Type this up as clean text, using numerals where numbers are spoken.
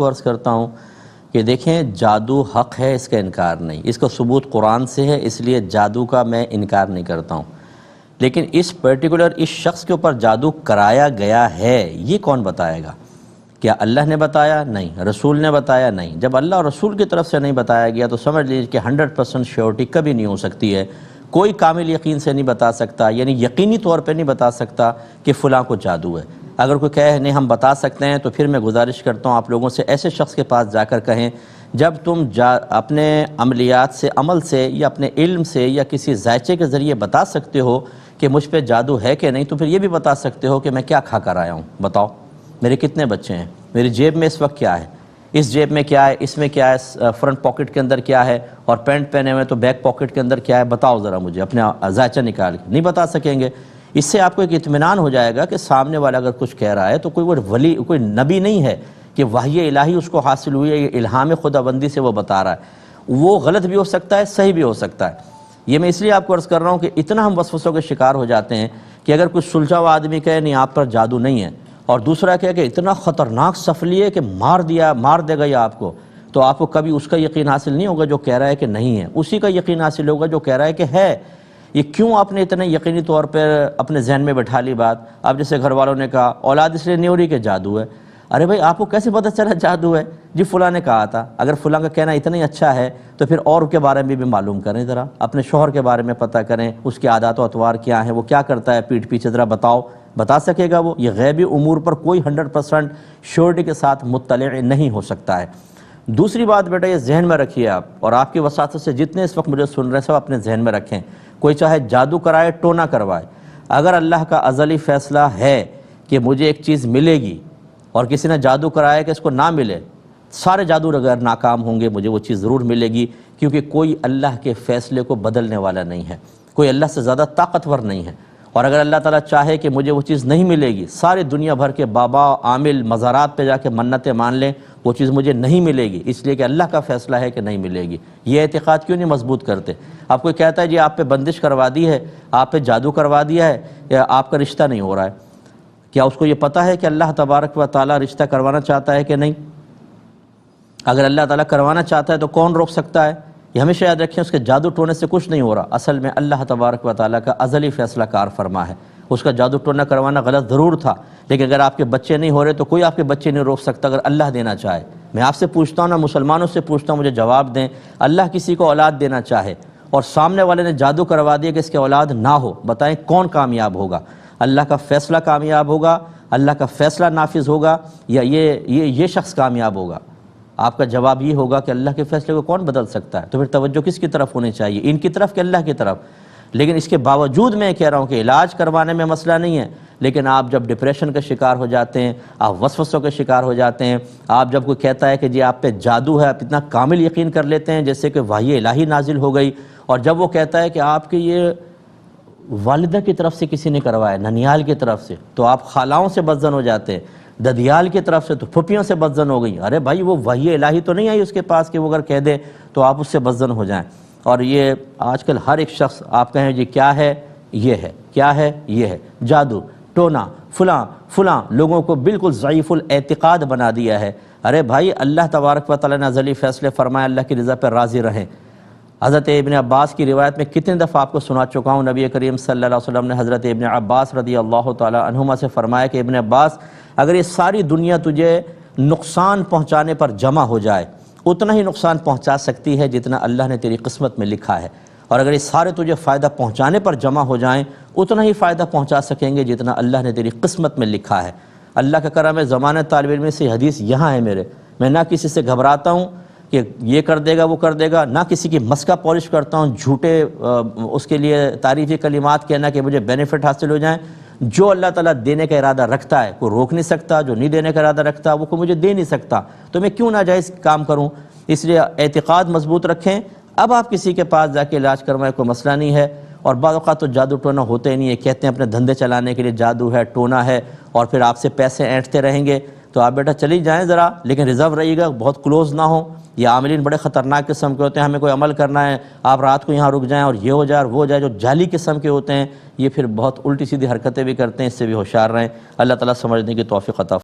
کو عرض کرتا ہوں کہ دیکھیں جادو حق ہے، اس کا انکار نہیں، اس کا ثبوت قرآن سے ہے، اس لیے جادو کا میں انکار نہیں کرتا ہوں، لیکن اس پرٹیکولر اس شخص کے اوپر جادو کرایا گیا ہے یہ کون بتائے گا؟ کیا اللہ نے بتایا؟ نہیں۔ رسول نے بتایا؟ نہیں۔ جب اللہ اور رسول کی طرف سے نہیں بتایا گیا تو سمجھ لیجیے کہ 100% شیورٹی کبھی نہیں ہو سکتی ہے، کوئی کامل یقین سے نہیں بتا سکتا، یعنی یقینی طور پہ نہیں بتا سکتا کہ فلاں کو جادو ہے۔ اگر کوئی کہے نہیں ہم بتا سکتے ہیں تو پھر میں گزارش کرتا ہوں آپ لوگوں سے ایسے شخص کے پاس جا کر کہیں جب تم اپنے عملیات سے، عمل سے یا اپنے علم سے یا کسی ذائچے کے ذریعے بتا سکتے ہو کہ مجھ پہ جادو ہے کہ نہیں، تو پھر یہ بھی بتا سکتے ہو کہ میں کیا کھا کر آیا ہوں، بتاؤ میرے کتنے بچے ہیں، میری جیب میں اس وقت کیا ہے، اس جیب میں کیا ہے، اس میں کیا ہے، فرنٹ پاکٹ کے اندر کیا ہے، اور پینٹ پہنے ہوئے تو بیک پاکٹ کے اندر کیا ہے، بتاؤ ذرا مجھے اپنا ذائچہ نکال کے۔ نہیں بتا سکیں گے۔ اس سے آپ کو ایک اطمینان ہو جائے گا کہ سامنے والا اگر کچھ کہہ رہا ہے تو کوئی وہ ولی، کوئی نبی نہیں ہے کہ وحی الہی اس کو حاصل ہوئی ہے، یہ الہام خدا بندی سے وہ بتا رہا ہے۔ وہ غلط بھی ہو سکتا ہے، صحیح بھی ہو سکتا ہے۔ یہ میں اس لیے آپ کو عرض کر رہا ہوں کہ اتنا ہم وسوسوں کے شکار ہو جاتے ہیں کہ اگر کچھ سلجھا ہوا آدمی کہے نہیں آپ پر جادو نہیں ہے، اور دوسرا کہے کہ اتنا خطرناک سفلی ہے کہ مار دے گا یہ آپ کو، تو آپ کو کبھی اس کا یقین حاصل نہیں ہوگا جو کہہ رہا ہے کہ نہیں ہے، اسی کا یقین حاصل ہوگا جو کہہ رہا ہے کہ ہے۔ یہ کیوں آپ نے اتنے یقینی طور پر اپنے ذہن میں بٹھا لی بات؟ اب جیسے گھر والوں نے کہا اولاد اس لیے نہیں ہو رہی کہ جادو ہے۔ ارے بھائی آپ کو کیسے پتہ چلا جادو ہے؟ جی فلاں نے کہا تھا۔ اگر فلاں کا کہنا اتنا ہی اچھا ہے تو پھر اور کے بارے میں بھی معلوم کریں، ذرا اپنے شوہر کے بارے میں پتہ کریں، اس کے عادات و اطوار کیا ہیں، وہ کیا کرتا ہے پیٹھ پیچھے، ذرا بتاؤ، بتا سکے گا وہ؟ یہ غیبی امور پر کوئی 100% شیورٹی کے ساتھ مطلع نہیں ہو سکتا ہے۔ دوسری بات بیٹا یہ ذہن میں رکھیے آپ، اور آپ کی وساطت سے جتنے اس وقت مجھے سن رہے ہیں سب اپنے ذہن میں رکھیں، کوئی چاہے جادو کرائے ٹونا کروائے، اگر اللہ کا ازلی فیصلہ ہے کہ مجھے ایک چیز ملے گی اور کسی نے جادو کرایا کہ اس کو نہ ملے، سارے جادو اگر ناکام ہوں گے مجھے وہ چیز ضرور ملے گی، کیونکہ کوئی اللہ کے فیصلے کو بدلنے والا نہیں ہے، کوئی اللہ سے زیادہ طاقتور نہیں ہے۔ اور اگر اللہ تعالیٰ چاہے کہ مجھے وہ چیز نہیں ملے گی، ساری دنیا بھر کے بابا عامل مزارات پہ جا کے منتیں مان لیں، وہ چیز مجھے نہیں ملے گی، اس لیے کہ اللہ کا فیصلہ ہے کہ نہیں ملے گی۔ یہ اعتقاد کیوں نہیں مضبوط کرتے؟ آپ کوئی کہتا ہے جی آپ پہ بندش کروا دی ہے، آپ پہ جادو کروا دیا ہے، یا آپ کا رشتہ نہیں ہو رہا ہے، کیا اس کو یہ پتہ ہے کہ اللہ تبارک و تعالیٰ رشتہ کروانا چاہتا ہے کہ نہیں؟ اگر اللہ تعالیٰ کروانا چاہتا ہے تو کون روک سکتا ہے؟ یہ ہمیشہ یاد رکھیں، اس کے جادو ٹونے سے کچھ نہیں ہو رہا، اصل میں اللہ تبارک و تعالیٰ کا ازلی فیصلہ کار فرما ہے۔ اس کا جادو ٹونا کروانا غلط ضرور تھا، لیکن اگر آپ کے بچے نہیں ہو رہے تو کوئی آپ کے بچے نہیں روک سکتا اگر اللہ دینا چاہے۔ میں آپ سے پوچھتا ہوں نا، مسلمانوں سے پوچھتا ہوں، مجھے جواب دیں، اللہ کسی کو اولاد دینا چاہے اور سامنے والے نے جادو کروا دیا کہ اس کے اولاد نہ ہو، بتائیں کون کامیاب ہوگا؟ اللہ کا فیصلہ کامیاب ہوگا، اللہ کا فیصلہ نافذ ہوگا، یا یہ شخص کامیاب ہوگا؟ آپ کا جواب یہ ہوگا کہ اللہ کے فیصلے کو کون بدل سکتا ہے۔ تو پھر توجہ کس کی طرف ہونی چاہیے؟ ان کی طرف کہ اللہ کی طرف؟ لیکن اس کے باوجود میں کہہ رہا ہوں کہ علاج کروانے میں مسئلہ نہیں ہے، لیکن آپ جب ڈپریشن کا شکار ہو جاتے ہیں، آپ وسوسوں کے شکار ہو جاتے ہیں، آپ جب کوئی کہتا ہے کہ جی آپ پہ جادو ہے، آپ اتنا کامل یقین کر لیتے ہیں جیسے کہ وحی الہی نازل ہو گئی، اور جب وہ کہتا ہے کہ آپ کے یہ والدہ کی طرف سے کسی نے کروایا، ننیال کی طرف سے، تو آپ خالاؤں سے بدظن ہو جاتے ہیں، ددیال کی طرف سے تو پھپھیوں سے بدظن ہو گئی۔ ارے بھائی وہ وحی الہی تو نہیں آئی اس کے پاس کہ وہ اگر کہہ دے تو آپ اس سے بدظن ہو جائیں۔ اور یہ آج کل ہر ایک شخص آپ کہیں جی کیا ہے، یہ ہے، کیا ہے، یہ ہے، جادو ٹونا فلاں لوگوں کو بالکل ضعیف الاعتقاد بنا دیا ہے۔ ارے بھائی اللہ تبارک و تعالیٰ نے ازلی فیصلے فرمائے، اللہ کی رضا پر راضی رہیں۔ حضرت ابن عباس کی روایت میں کتنے دفعہ آپ کو سنا چکا ہوں، نبی کریم صلی اللہ علیہ وسلم نے حضرت ابن عباس رضی اللہ تعالیٰ عنہما سے فرمایا کہ ابن عباس اگر یہ ساری دنیا تجھے نقصان پہنچانے پر جمع ہو جائے اتنا ہی نقصان پہنچا سکتی ہے جتنا اللہ نے تیری قسمت میں لکھا ہے، اور اگر یہ سارے تجھے فائدہ پہنچانے پر جمع ہو جائیں اتنا ہی فائدہ پہنچا سکیں گے جتنا اللہ نے تیری قسمت میں لکھا ہے۔ اللہ کا کرم ہے، زمانہ طالب علم سے حدیث یہاں ہے میرے، میں نہ کسی سے گھبراتا ہوں کہ یہ کر دے گا وہ کر دے گا، نہ کسی کی مسکہ پالش کرتا ہوں جھوٹے اس کے لیے تعریفی کلمات کہنا کہ مجھے بینیفٹ حاصل ہو جائیں۔ جو اللہ تعالیٰ دینے کا ارادہ رکھتا ہے کوئی روک نہیں سکتا، جو نہیں دینے کا ارادہ رکھتا وہ کوئی مجھے دے نہیں سکتا، تو میں کیوں ناجائز کام کروں؟ اس لیے اعتقاد مضبوط رکھیں۔ اب آپ کسی کے پاس جا کے علاج کروائیں، کوئی مسئلہ نہیں ہے، اور بعض اوقات تو جادو ٹونا ہوتے ہی نہیں ہے، کہتے ہیں اپنے دھندے چلانے کے لیے جادو ہے، ٹونا ہے، اور پھر آپ سے پیسے اینٹتے رہیں گے، تو آپ بیٹا چلی جائیں ذرا، لیکن ریزرو رہیے گا، بہت کلوز نہ ہوں۔ یہ عاملین بڑے خطرناک قسم کے ہوتے ہیں، ہمیں کوئی عمل کرنا ہے، آپ رات کو یہاں رک جائیں اور یہ ہو جائے اور وہ ہو جائے، جو جعلی قسم کے ہوتے ہیں، یہ پھر بہت الٹی سیدھی حرکتیں بھی کرتے ہیں، اس سے بھی ہوشیار رہیں۔ اللہ تعالیٰ سمجھنے کی توفیق عطا